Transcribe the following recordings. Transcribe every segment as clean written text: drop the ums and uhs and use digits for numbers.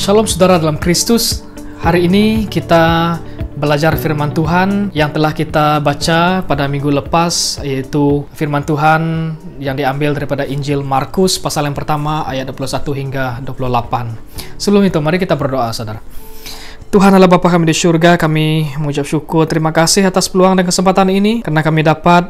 Shalom saudara dalam Kristus. Hari ini kita belajar firman Tuhan yang telah kita baca pada minggu lepas, yaitu firman Tuhan yang diambil daripada Injil Markus pasal yang pertama ayat 21 hingga 28. Sebelum itu mari kita berdoa saudara. Tuhan Allah Bapa kami di surga, kami mengucap syukur, terima kasih atas peluang dan kesempatan ini karena kami dapat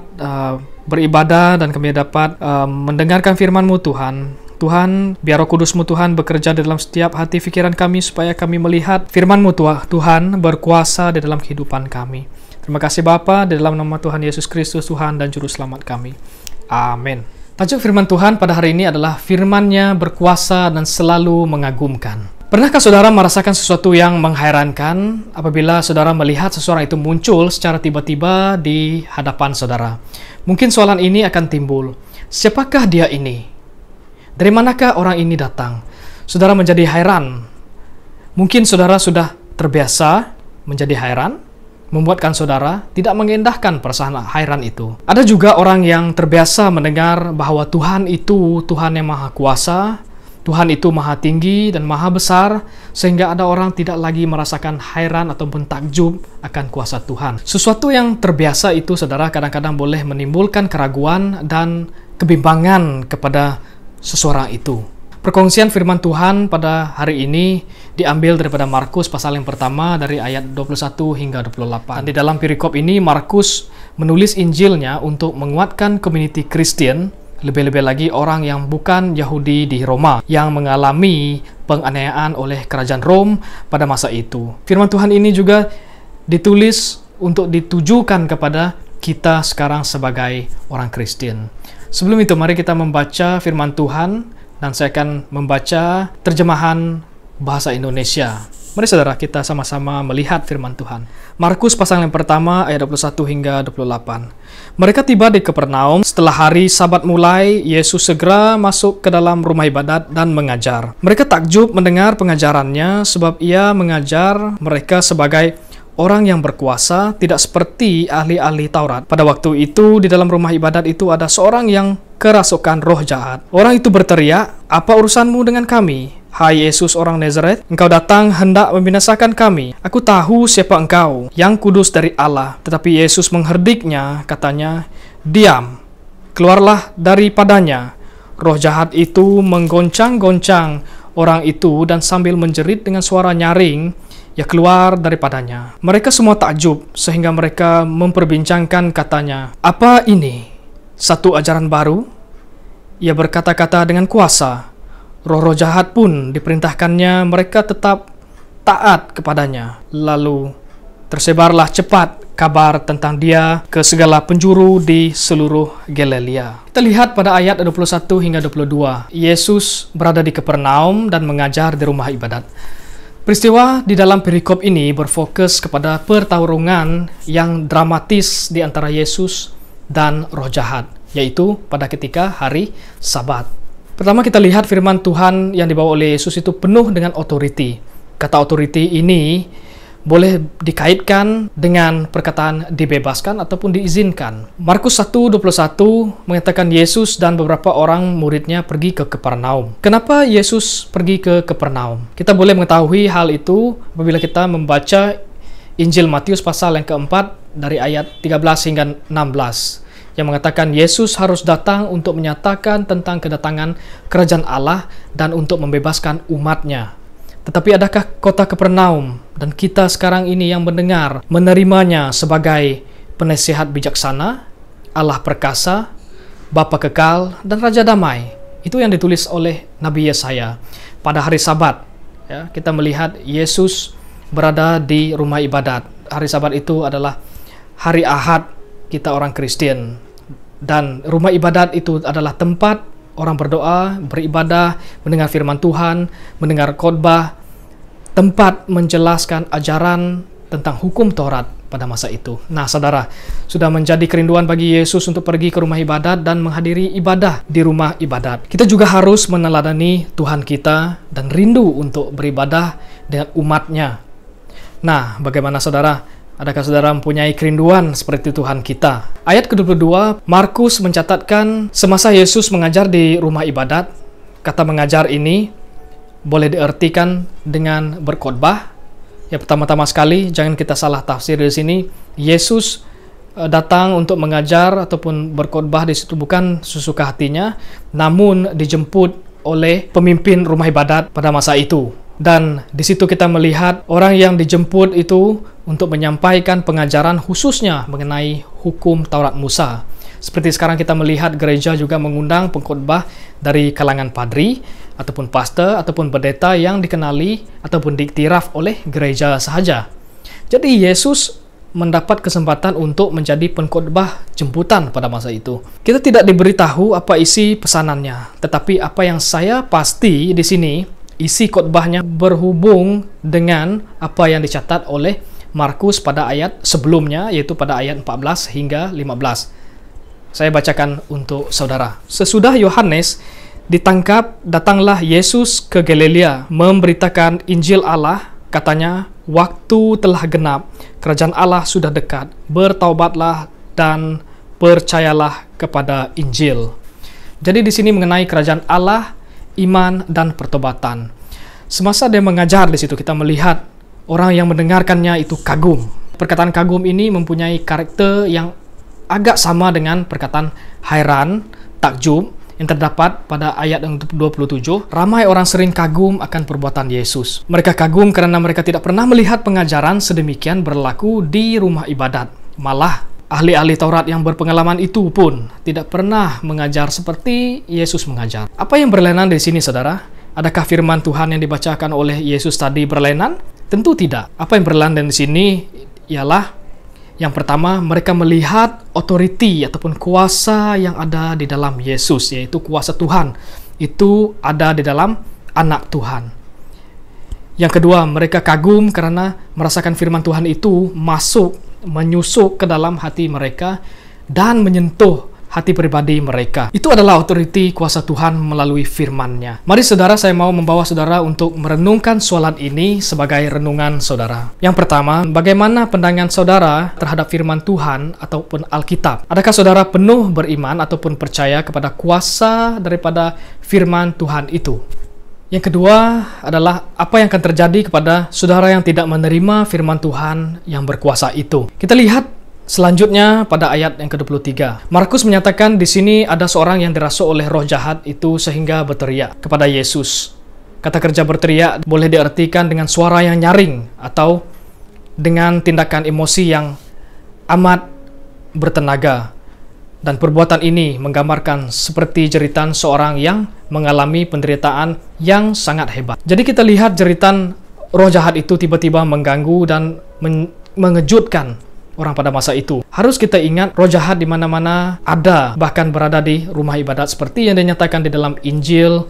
beribadah dan kami dapat mendengarkan firman-Mu Tuhan. Tuhan, biar Roh Kudus-Mu Tuhan bekerja di dalam setiap hati pikiran kami supaya kami melihat firman-Mu Tuhan berkuasa di dalam kehidupan kami. Terima kasih Bapa, di dalam nama Tuhan Yesus Kristus Tuhan dan Juru Selamat kami. Amin. Tajuk firman Tuhan pada hari ini adalah firman-Nya berkuasa dan selalu mengagumkan. Pernahkah saudara merasakan sesuatu yang menghairankan apabila saudara melihat seseorang itu muncul secara tiba-tiba di hadapan saudara? Mungkin soalan ini akan timbul. Siapakah dia ini? Dari manakah orang ini datang? Saudara menjadi hairan. Mungkin saudara sudah terbiasa menjadi hairan, membuatkan saudara tidak mengendahkan perasaan hairan itu. Ada juga orang yang terbiasa mendengar bahwa Tuhan itu Tuhan yang Maha Kuasa, Tuhan itu Maha Tinggi dan Maha Besar, sehingga ada orang tidak lagi merasakan hairan ataupun takjub akan kuasa Tuhan. Sesuatu yang terbiasa itu, saudara, kadang-kadang boleh menimbulkan keraguan dan kebimbangan kepada seseorang itu. Perkongsian firman Tuhan pada hari ini diambil daripada Markus pasal yang pertama dari ayat 21 hingga 28. Dan di dalam perikop ini Markus menulis Injilnya untuk menguatkan komuniti Kristen, lebih-lebih lagi orang yang bukan Yahudi di Roma yang mengalami penganiayaan oleh kerajaan Rom pada masa itu. Firman Tuhan ini juga ditulis untuk ditujukan kepada kita sekarang sebagai orang Kristen. Sebelum itu, mari kita membaca firman Tuhan dan saya akan membaca terjemahan bahasa Indonesia. Mari saudara, kita sama-sama melihat firman Tuhan. Markus pasal yang pertama ayat 21 hingga 28. Mereka tiba di Kapernaum. Setelah hari Sabat mulai, Yesus segera masuk ke dalam rumah ibadat dan mengajar. Mereka takjub mendengar pengajarannya sebab ia mengajar mereka sebagai orang yang berkuasa, tidak seperti ahli-ahli Taurat. Pada waktu itu, di dalam rumah ibadat itu ada seorang yang kerasukan roh jahat. Orang itu berteriak, "Apa urusanmu dengan kami? Hai Yesus orang Nazaret, engkau datang hendak membinasakan kami. Aku tahu siapa engkau, yang kudus dari Allah." Tetapi Yesus mengherdiknya, katanya, "Diam, keluarlah daripadanya." Roh jahat itu menggoncang-goncang orang itu dan sambil menjerit dengan suara nyaring, ia keluar daripadanya. Mereka semua takjub sehingga mereka memperbincangkan, katanya, "Apa ini? Satu ajaran baru?" Ia berkata-kata dengan kuasa. Roh-roh jahat pun diperintahkannya, mereka tetap taat kepadanya. Lalu tersebarlah cepat kabar tentang dia ke segala penjuru di seluruh Galilea. Kita lihat pada ayat 21 hingga 22. Yesus berada di Kapernaum dan mengajar di rumah ibadat. Peristiwa di dalam perikop ini berfokus kepada pertarungan yang dramatis di antara Yesus dan roh jahat, yaitu pada ketika hari Sabat. Pertama kita lihat firman Tuhan yang dibawa oleh Yesus itu penuh dengan otoriti. Kata otoriti ini boleh dikaitkan dengan perkataan dibebaskan ataupun diizinkan. Markus 1:21 mengatakan Yesus dan beberapa orang muridnya pergi ke Kapernaum. Kenapa Yesus pergi ke Kapernaum? Kita boleh mengetahui hal itu apabila kita membaca Injil Matius pasal yang keempat dari ayat 13 hingga 16 yang mengatakan Yesus harus datang untuk menyatakan tentang kedatangan kerajaan Allah dan untuk membebaskan umatnya. Tetapi adakah kota Kapernaum dan kita sekarang ini yang mendengar menerimanya sebagai penasihat bijaksana, Allah perkasa, Bapa kekal, dan Raja damai? Itu yang ditulis oleh Nabi Yesaya. Pada hari Sabat, ya, kita melihat Yesus berada di rumah ibadat. Hari Sabat itu adalah hari Ahad kita orang Kristen. Dan rumah ibadat itu adalah tempat orang berdoa, beribadah, mendengar firman Tuhan, mendengar khotbah, tempat menjelaskan ajaran tentang hukum Taurat pada masa itu. Nah, saudara, sudah menjadi kerinduan bagi Yesus untuk pergi ke rumah ibadat dan menghadiri ibadah di rumah ibadat. Kita juga harus meneladani Tuhan kita dan rindu untuk beribadah dengan umatnya. Nah, bagaimana saudara? Adakah saudara mempunyai kerinduan seperti Tuhan kita? Ayat ke-22, Markus mencatatkan semasa Yesus mengajar di rumah ibadat. Kata mengajar ini boleh diartikan dengan berkhotbah. Ya, pertama-tama sekali jangan kita salah tafsir di sini. Yesus datang untuk mengajar ataupun berkhotbah di situ bukan sesuka hatinya, namun dijemput oleh pemimpin rumah ibadat pada masa itu. Dan di situ kita melihat orang yang dijemput itu untuk menyampaikan pengajaran khususnya mengenai hukum Taurat Musa. Seperti sekarang kita melihat gereja juga mengundang pengkhotbah dari kalangan padri ataupun pastor ataupun pendeta yang dikenali ataupun diiktiraf oleh gereja sahaja. Jadi Yesus mendapat kesempatan untuk menjadi pengkhotbah jemputan pada masa itu. Kita tidak diberitahu apa isi pesanannya, tetapi apa yang saya pasti di sini, isi khotbahnya berhubung dengan apa yang dicatat oleh Markus pada ayat sebelumnya, yaitu pada ayat 14 hingga 15. Saya bacakan untuk saudara. Sesudah Yohanes ditangkap, datanglah Yesus ke Galilea memberitakan Injil Allah. Katanya, waktu telah genap, kerajaan Allah sudah dekat. Bertaubatlah dan percayalah kepada Injil. Jadi di sini mengenai kerajaan Allah, iman dan pertobatan. Semasa dia mengajar di situ kita melihat orang yang mendengarkannya itu kagum. Perkataan kagum ini mempunyai karakter yang agak sama dengan perkataan hairan, takjub yang terdapat pada ayat yang 27. Ramai orang sering kagum akan perbuatan Yesus. Mereka kagum karena mereka tidak pernah melihat pengajaran sedemikian berlaku di rumah ibadat. Malah ahli-ahli Taurat yang berpengalaman itu pun tidak pernah mengajar seperti Yesus mengajar. Apa yang berlainan di sini, saudara? Adakah firman Tuhan yang dibacakan oleh Yesus tadi berlainan? Tentu tidak. Apa yang berlainan di sini ialah yang pertama, mereka melihat otoriti ataupun kuasa yang ada di dalam Yesus, yaitu kuasa Tuhan. Itu ada di dalam anak Tuhan. Yang kedua, mereka kagum karena merasakan firman Tuhan itu menyusuk ke dalam hati mereka dan menyentuh hati pribadi mereka. Itu adalah otoriti kuasa Tuhan melalui firman-Nya. Mari saudara, saya mau membawa saudara untuk merenungkan soalan ini sebagai renungan saudara. Yang pertama, bagaimana pandangan saudara terhadap firman Tuhan ataupun Alkitab? Adakah saudara penuh beriman ataupun percaya kepada kuasa daripada firman Tuhan itu? Yang kedua adalah apa yang akan terjadi kepada saudara yang tidak menerima firman Tuhan yang berkuasa itu. Kita lihat selanjutnya pada ayat yang ke-23. Markus menyatakan di sini ada seorang yang dirasuk oleh roh jahat itu sehingga berteriak kepada Yesus. Kata kerja berteriak boleh diartikan dengan suara yang nyaring atau dengan tindakan emosi yang amat bertenaga. Dan perbuatan ini menggambarkan seperti jeritan seorang yang mengalami penderitaan yang sangat hebat. Jadi kita lihat jeritan roh jahat itu tiba-tiba mengganggu dan mengejutkan orang pada masa itu. Harus kita ingat roh jahat di mana-mana ada, bahkan berada di rumah ibadat seperti yang dinyatakan di dalam Injil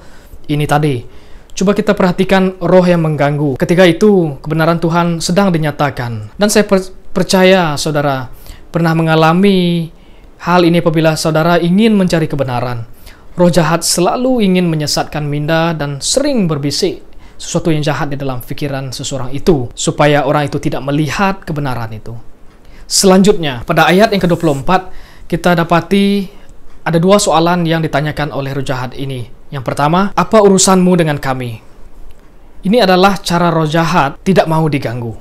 ini tadi. Coba kita perhatikan roh yang mengganggu. Ketika itu kebenaran Tuhan sedang dinyatakan. Dan saya percaya saudara pernah mengalami hal ini apabila saudara ingin mencari kebenaran. Roh jahat selalu ingin menyesatkan minda dan sering berbisik sesuatu yang jahat di dalam pikiran seseorang itu supaya orang itu tidak melihat kebenaran itu. Selanjutnya, pada ayat yang ke-24, kita dapati ada dua soalan yang ditanyakan oleh roh jahat ini. Yang pertama, apa urusanmu dengan kami? Ini adalah cara roh jahat tidak mau diganggu.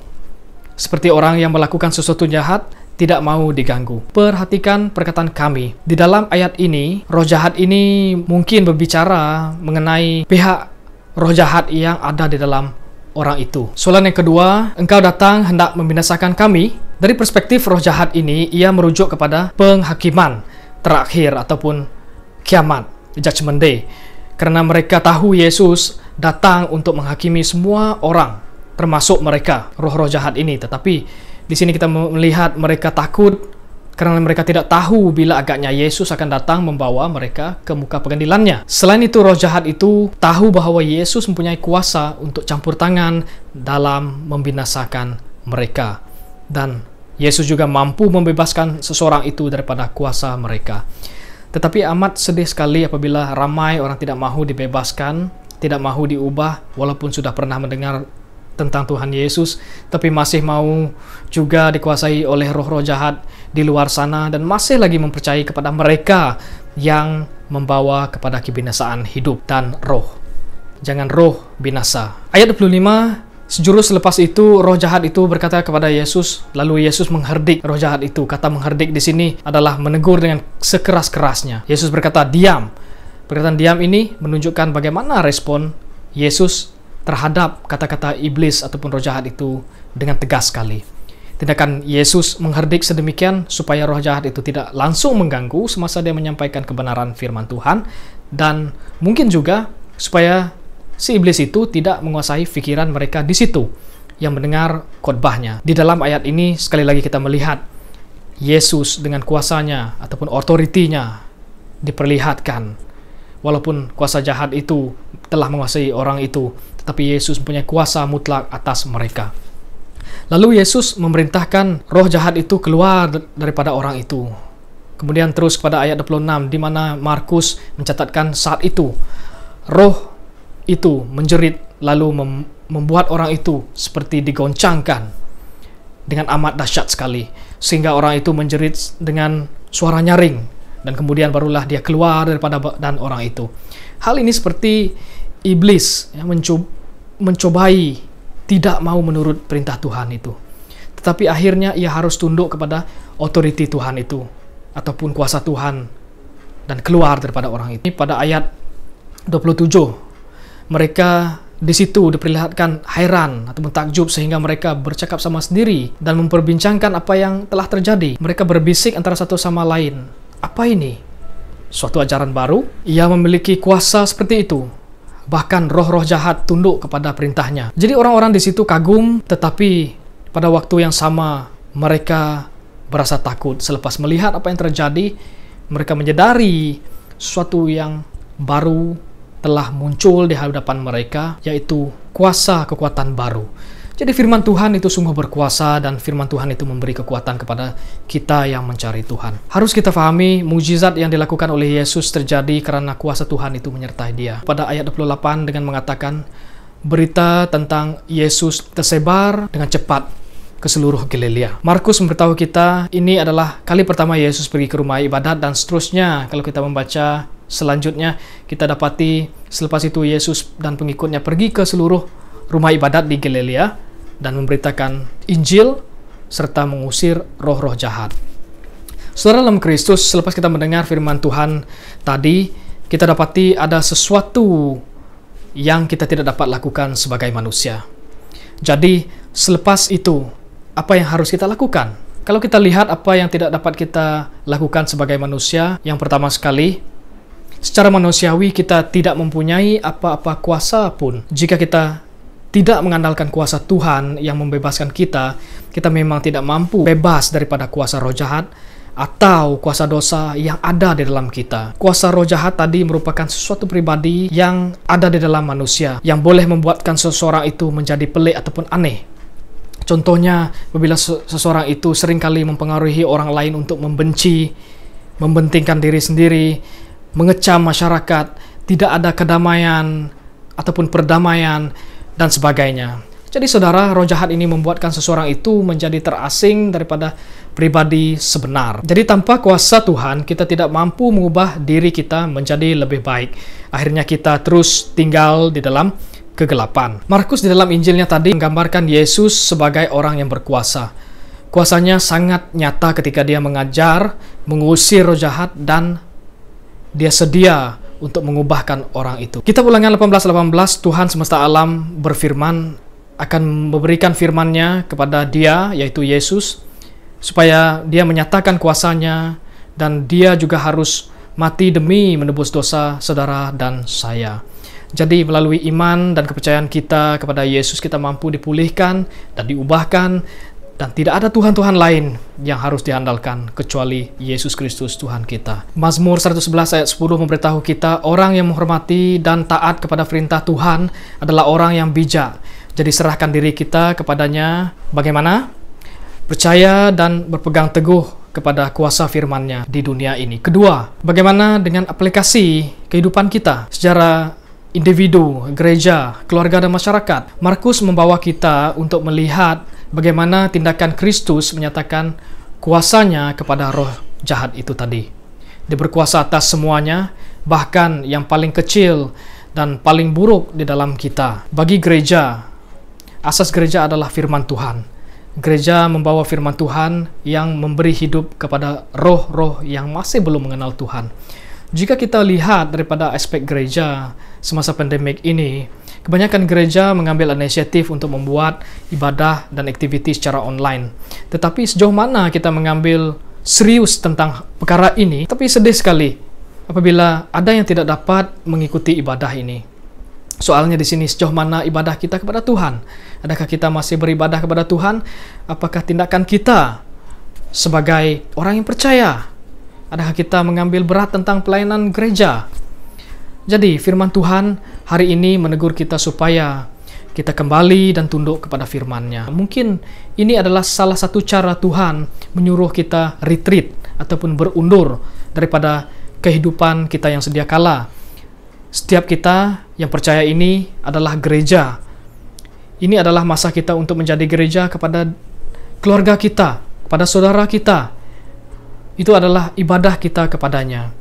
Seperti orang yang melakukan sesuatu jahat, tidak mau diganggu. Perhatikan perkataan kami. Di dalam ayat ini, roh jahat ini mungkin berbicara mengenai pihak roh jahat yang ada di dalam orang itu. Soalan yang kedua, engkau datang hendak membinasakan kami? Dari perspektif roh jahat ini, ia merujuk kepada penghakiman terakhir ataupun kiamat, judgment day. Karena mereka tahu Yesus datang untuk menghakimi semua orang, termasuk mereka, roh-roh jahat ini. Tetapi di sini kita melihat mereka takut karena mereka tidak tahu bila agaknya Yesus akan datang membawa mereka ke muka pengadilannya. Selain itu, roh jahat itu tahu bahwa Yesus mempunyai kuasa untuk campur tangan dalam membinasakan mereka. Dan Yesus juga mampu membebaskan seseorang itu daripada kuasa mereka. Tetapi amat sedih sekali apabila ramai orang tidak mahu dibebaskan, tidak mahu diubah, walaupun sudah pernah mendengar tentang Tuhan Yesus, tapi masih mau juga dikuasai oleh roh-roh jahat di luar sana dan masih lagi mempercayai kepada mereka yang membawa kepada kebinasaan hidup dan roh. jangan roh binasa. Ayat 25, sejurus selepas itu roh jahat itu berkata kepada Yesus, lalu Yesus mengherdik roh jahat itu. Kata mengherdik di sini adalah menegur dengan sekeras-kerasnya. Yesus berkata, diam. Perkataan diam ini menunjukkan bagaimana respon Yesus terhadap kata-kata iblis ataupun roh jahat itu dengan tegas sekali. Tindakan Yesus mengherdik sedemikian supaya roh jahat itu tidak langsung mengganggu semasa dia menyampaikan kebenaran firman Tuhan, dan mungkin juga supaya si iblis itu tidak menguasai pikiran mereka di situ yang mendengar khotbahnya. Di dalam ayat ini sekali lagi kita melihat Yesus dengan kuasanya ataupun otoritinya diperlihatkan. Walaupun kuasa jahat itu telah menguasai orang itu, tetapi Yesus mempunyai kuasa mutlak atas mereka. Lalu Yesus memerintahkan roh jahat itu keluar daripada orang itu. Kemudian terus kepada ayat 26, di mana Markus mencatatkan saat itu roh itu menjerit lalu membuat orang itu seperti digoncangkan dengan amat dahsyat sekali, sehingga orang itu menjerit dengan suara nyaring, dan kemudian barulah dia keluar daripada badan orang itu. Hal ini seperti iblis yang mencobai tidak mau menurut perintah Tuhan itu, tetapi akhirnya ia harus tunduk kepada otoriti Tuhan itu ataupun kuasa Tuhan dan keluar daripada orang itu. Pada ayat 27, mereka di situ diperlihatkan heran ataupun takjub, sehingga mereka bercakap sama sendiri dan memperbincangkan apa yang telah terjadi. Mereka berbisik antara satu sama lain, apa ini? Suatu ajaran baru? Ia memiliki kuasa seperti itu. Bahkan roh-roh jahat tunduk kepada perintahnya. Jadi orang-orang di situ kagum, tetapi pada waktu yang sama mereka berasa takut. Selepas melihat apa yang terjadi, mereka menyadari sesuatu yang baru telah muncul di hadapan mereka, yaitu kuasa kekuatan baru. Jadi firman Tuhan itu sungguh berkuasa, dan firman Tuhan itu memberi kekuatan kepada kita yang mencari Tuhan. Harus kita fahami, mukjizat yang dilakukan oleh Yesus terjadi karena kuasa Tuhan itu menyertai dia. Pada ayat 28 dengan mengatakan, berita tentang Yesus tersebar dengan cepat ke seluruh Galilea. Markus memberitahu kita ini adalah kali pertama Yesus pergi ke rumah ibadat, dan seterusnya kalau kita membaca selanjutnya kita dapati selepas itu Yesus dan pengikutnya pergi ke seluruh rumah ibadat di Galilea dan memberitakan Injil serta mengusir roh-roh jahat. Saudara dalam Kristus, selepas kita mendengar firman Tuhan tadi, kita dapati ada sesuatu yang kita tidak dapat lakukan sebagai manusia. Jadi, selepas itu, apa yang harus kita lakukan? Kalau kita lihat apa yang tidak dapat kita lakukan sebagai manusia, yang pertama sekali, secara manusiawi kita tidak mempunyai apa-apa kuasa pun. Jika kita tidak mengandalkan kuasa Tuhan yang membebaskan kita, kita memang tidak mampu bebas daripada kuasa roh jahat atau kuasa dosa yang ada di dalam kita. Kuasa roh jahat tadi merupakan sesuatu pribadi yang ada di dalam manusia, yang boleh membuatkan seseorang itu menjadi pelik ataupun aneh. Contohnya, apabila seseorang itu seringkali mempengaruhi orang lain untuk membenci, membentingkan diri sendiri, mengecam masyarakat, tidak ada kedamaian ataupun perdamaian, dan sebagainya. Jadi saudara, roh jahat ini membuatkan seseorang itu menjadi terasing daripada pribadi sebenar. Jadi tanpa kuasa Tuhan, kita tidak mampu mengubah diri kita menjadi lebih baik. Akhirnya kita terus tinggal di dalam kegelapan. Markus di dalam Injilnya tadi menggambarkan Yesus sebagai orang yang berkuasa. Kuasanya sangat nyata ketika dia mengajar, mengusir roh jahat, dan dia sedia untuk mengubahkan orang itu. Kitab Ulangan 18:18, Tuhan semesta alam berfirman akan memberikan firman-Nya kepada dia, yaitu Yesus, supaya dia menyatakan kuasanya, dan dia juga harus mati demi menebus dosa saudara dan saya. Jadi melalui iman dan kepercayaan kita kepada Yesus, kita mampu dipulihkan dan diubahkan, dan tidak ada Tuhan-Tuhan lain yang harus diandalkan kecuali Yesus Kristus Tuhan kita. Mazmur 111 ayat 10 memberitahu kita, orang yang menghormati dan taat kepada perintah Tuhan adalah orang yang bijak. Jadi serahkan diri kita kepadanya. Bagaimana? Percaya dan berpegang teguh kepada kuasa firman-Nya di dunia ini. Kedua, bagaimana dengan aplikasi kehidupan kita secara individu, gereja, keluarga, dan masyarakat? Markus membawa kita untuk melihat bagaimana tindakan Kristus menyatakan kuasanya kepada roh jahat itu tadi. Dia berkuasa atas semuanya, bahkan yang paling kecil dan paling buruk di dalam kita. Bagi gereja, asas gereja adalah firman Tuhan. Gereja membawa firman Tuhan yang memberi hidup kepada roh-roh yang masih belum mengenal Tuhan. Jika kita lihat daripada aspek gereja semasa pandemik ini, kebanyakan gereja mengambil inisiatif untuk membuat ibadah dan aktiviti secara online. Tetapi sejauh mana kita mengambil serius tentang perkara ini? Tapi sedih sekali apabila ada yang tidak dapat mengikuti ibadah ini. Soalnya di sini, sejauh mana ibadah kita kepada Tuhan? Adakah kita masih beribadah kepada Tuhan? Apakah tindakan kita sebagai orang yang percaya? Adakah kita mengambil berat tentang pelayanan gereja? Jadi, firman Tuhan hari ini menegur kita supaya kita kembali dan tunduk kepada firman-Nya. Mungkin ini adalah salah satu cara Tuhan menyuruh kita retreat ataupun berundur daripada kehidupan kita yang sedia kala. Setiap kita yang percaya ini adalah gereja. Ini adalah masa kita untuk menjadi gereja kepada keluarga kita, kepada saudara kita. Itu adalah ibadah kita kepadanya.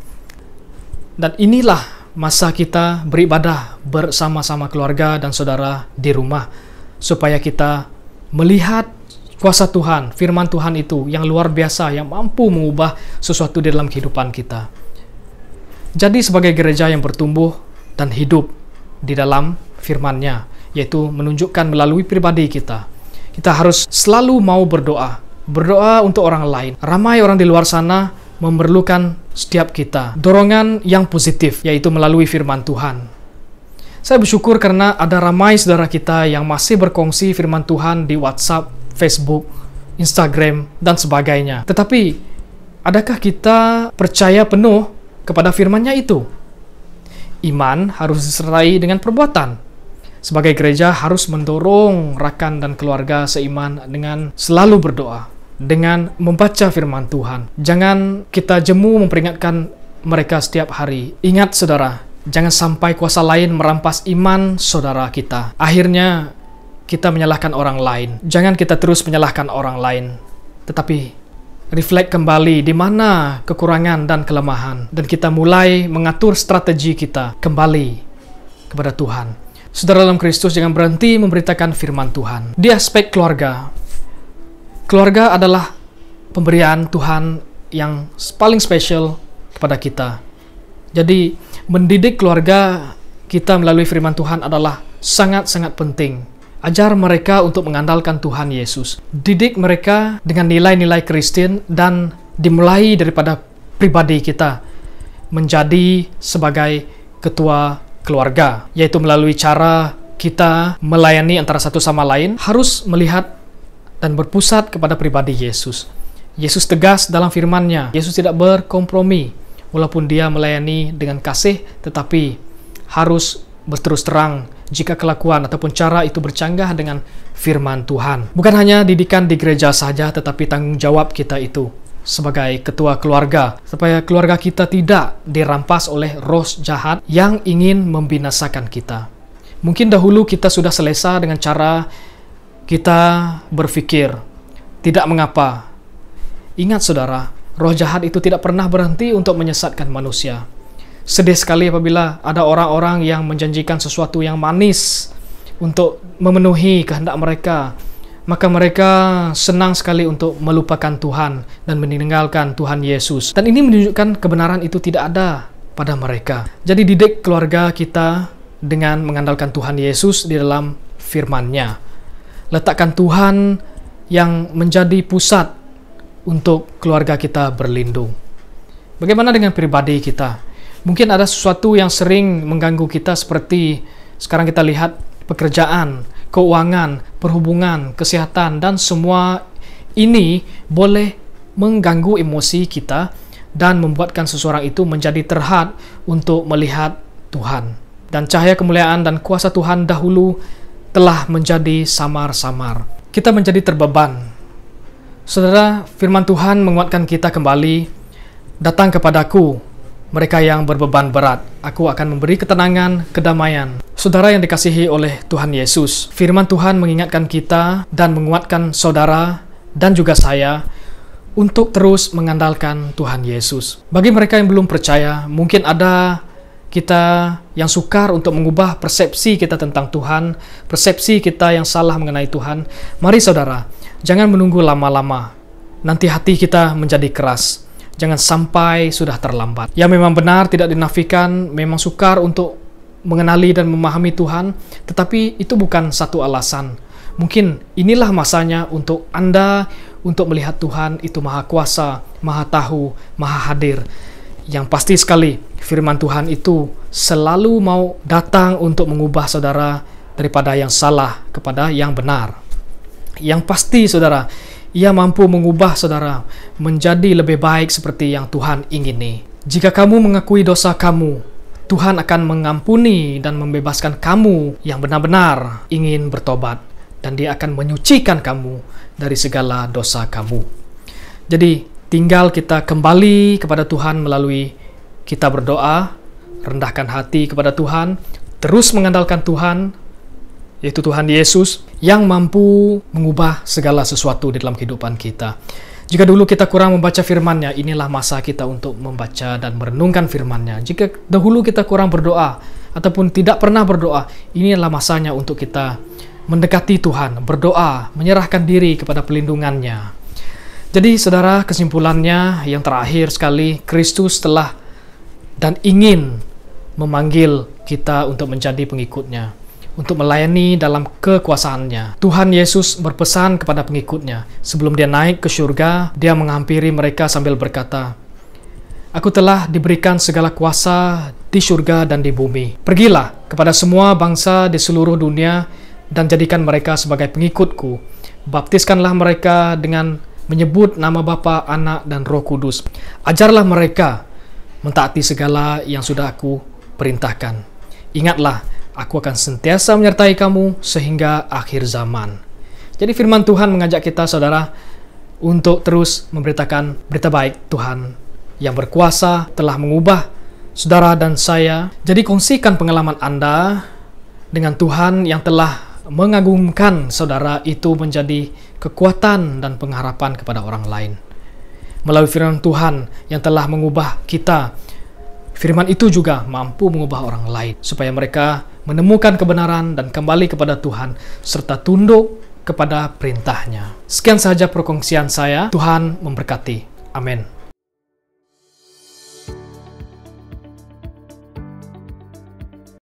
Dan inilah masa kita beribadah bersama-sama keluarga dan saudara di rumah, supaya kita melihat kuasa Tuhan, firman Tuhan itu yang luar biasa, yang mampu mengubah sesuatu di dalam kehidupan kita. Jadi sebagai gereja yang bertumbuh dan hidup di dalam firman-Nya, yaitu menunjukkan melalui pribadi kita, kita harus selalu mau berdoa untuk orang lain. Ramai orang di luar sana memerlukan setiap kita dorongan yang positif, yaitu melalui firman Tuhan. Saya bersyukur karena ada ramai saudara kita yang masih berkongsi firman Tuhan di WhatsApp, Facebook, Instagram, dan sebagainya. Tetapi, adakah kita percaya penuh kepada firman-Nya itu? Iman harus disertai dengan perbuatan. Sebagai gereja harus mendorong rakan dan keluarga seiman dengan selalu berdoa, dengan membaca firman Tuhan. Jangan kita jemu memperingatkan mereka setiap hari. Ingat saudara, jangan sampai kuasa lain merampas iman saudara kita. Akhirnya kita menyalahkan orang lain. Jangan kita terus menyalahkan orang lain, tetapi reflect kembali di mana kekurangan dan kelemahan, dan kita mulai mengatur strategi kita kembali kepada Tuhan. Saudara dalam Kristus, jangan berhenti memberitakan firman Tuhan. Di aspek keluarga, keluarga adalah pemberian Tuhan yang paling spesial kepada kita. Jadi, mendidik keluarga kita melalui firman Tuhan adalah sangat-sangat penting. Ajar mereka untuk mengandalkan Tuhan Yesus. Didik mereka dengan nilai-nilai Kristen dan dimulai daripada pribadi kita menjadi sebagai ketua keluarga, yaitu melalui cara kita melayani antara satu sama lain harus melihat dan berpusat kepada pribadi Yesus. Yesus tegas dalam firman-Nya. Yesus tidak berkompromi walaupun dia melayani dengan kasih, tetapi harus berterus terang jika kelakuan ataupun cara itu bercanggah dengan firman Tuhan. Bukan hanya didikan di gereja saja, tetapi tanggung jawab kita itu sebagai ketua keluarga, supaya keluarga kita tidak dirampas oleh roh jahat yang ingin membinasakan kita. Mungkin dahulu kita sudah selesa dengan cara kita berpikir, tidak mengapa. Ingat saudara, roh jahat itu tidak pernah berhenti untuk menyesatkan manusia. Sedih sekali apabila ada orang-orang yang menjanjikan sesuatu yang manis untuk memenuhi kehendak mereka. Maka mereka senang sekali untuk melupakan Tuhan dan meninggalkan Tuhan Yesus. Dan ini menunjukkan kebenaran itu tidak ada pada mereka. Jadi didik keluarga kita dengan mengandalkan Tuhan Yesus di dalam firman-Nya. Letakkan Tuhan yang menjadi pusat untuk keluarga kita berlindung. Bagaimana dengan pribadi kita? Mungkin ada sesuatu yang sering mengganggu kita seperti sekarang kita lihat pekerjaan, keuangan, perhubungan, kesehatan, dan semua ini boleh mengganggu emosi kita dan membuatkan seseorang itu menjadi terhad untuk melihat Tuhan. Dan cahaya kemuliaan dan kuasa Tuhan dahulu telah menjadi samar-samar. Kita menjadi terbeban. Saudara, firman Tuhan menguatkan kita kembali. Datang kepadaku mereka yang berbeban berat, aku akan memberi ketenangan, kedamaian. Saudara yang dikasihi oleh Tuhan Yesus, firman Tuhan mengingatkan kita dan menguatkan saudara dan juga saya untuk terus mengandalkan Tuhan Yesus. Bagi mereka yang belum percaya, mungkin ada kita yang sukar untuk mengubah persepsi kita tentang Tuhan, persepsi kita yang salah mengenai Tuhan, mari saudara, jangan menunggu lama-lama. Nanti hati kita menjadi keras. Jangan sampai sudah terlambat. Ya, memang benar, tidak dinafikan, memang sukar untuk mengenali dan memahami Tuhan, tetapi itu bukan satu alasan. Mungkin inilah masanya untuk Anda untuk melihat Tuhan itu Maha Kuasa, Maha Tahu, Maha Hadir. Yang pasti sekali, firman Tuhan itu selalu mau datang untuk mengubah saudara daripada yang salah kepada yang benar. Yang pasti saudara, ia mampu mengubah saudara menjadi lebih baik seperti yang Tuhan ingini. Jika kamu mengakui dosa kamu, Tuhan akan mengampuni dan membebaskan kamu yang benar-benar ingin bertobat. Dan Dia akan menyucikan kamu dari segala dosa kamu. Jadi, tinggal kita kembali kepada Tuhan melalui kita berdoa, rendahkan hati kepada Tuhan, terus mengandalkan Tuhan, yaitu Tuhan Yesus, yang mampu mengubah segala sesuatu di dalam kehidupan kita. Jika dulu kita kurang membaca firman-Nya, inilah masa kita untuk membaca dan merenungkan firman-Nya. Jika dahulu kita kurang berdoa, ataupun tidak pernah berdoa, inilah masanya untuk kita mendekati Tuhan, berdoa, menyerahkan diri kepada pelindungan-Nya. Jadi saudara, kesimpulannya yang terakhir sekali, Kristus telah dan ingin memanggil kita untuk menjadi pengikut-Nya, untuk melayani dalam kekuasaan-Nya. Tuhan Yesus berpesan kepada pengikut-Nya, sebelum Dia naik ke surga, Dia menghampiri mereka sambil berkata, "Aku telah diberikan segala kuasa di surga dan di bumi. Pergilah kepada semua bangsa di seluruh dunia dan jadikan mereka sebagai pengikutku. Baptiskanlah mereka dengan menyebut nama Bapa, Anak, dan Roh Kudus. Ajarlah mereka mentaati segala yang sudah aku perintahkan. Ingatlah, aku akan sentiasa menyertai kamu sehingga akhir zaman." Jadi firman Tuhan mengajak kita, saudara, untuk terus memberitakan berita baik Tuhan yang berkuasa telah mengubah saudara dan saya. Jadi kongsikan pengalaman Anda dengan Tuhan yang telah mengagumkan saudara itu menjadi kekuatan dan pengharapan kepada orang lain. Melalui firman Tuhan yang telah mengubah kita, firman itu juga mampu mengubah orang lain supaya mereka menemukan kebenaran dan kembali kepada Tuhan serta tunduk kepada perintah-Nya. Sekian saja perkongsian saya. Tuhan memberkati. Amin.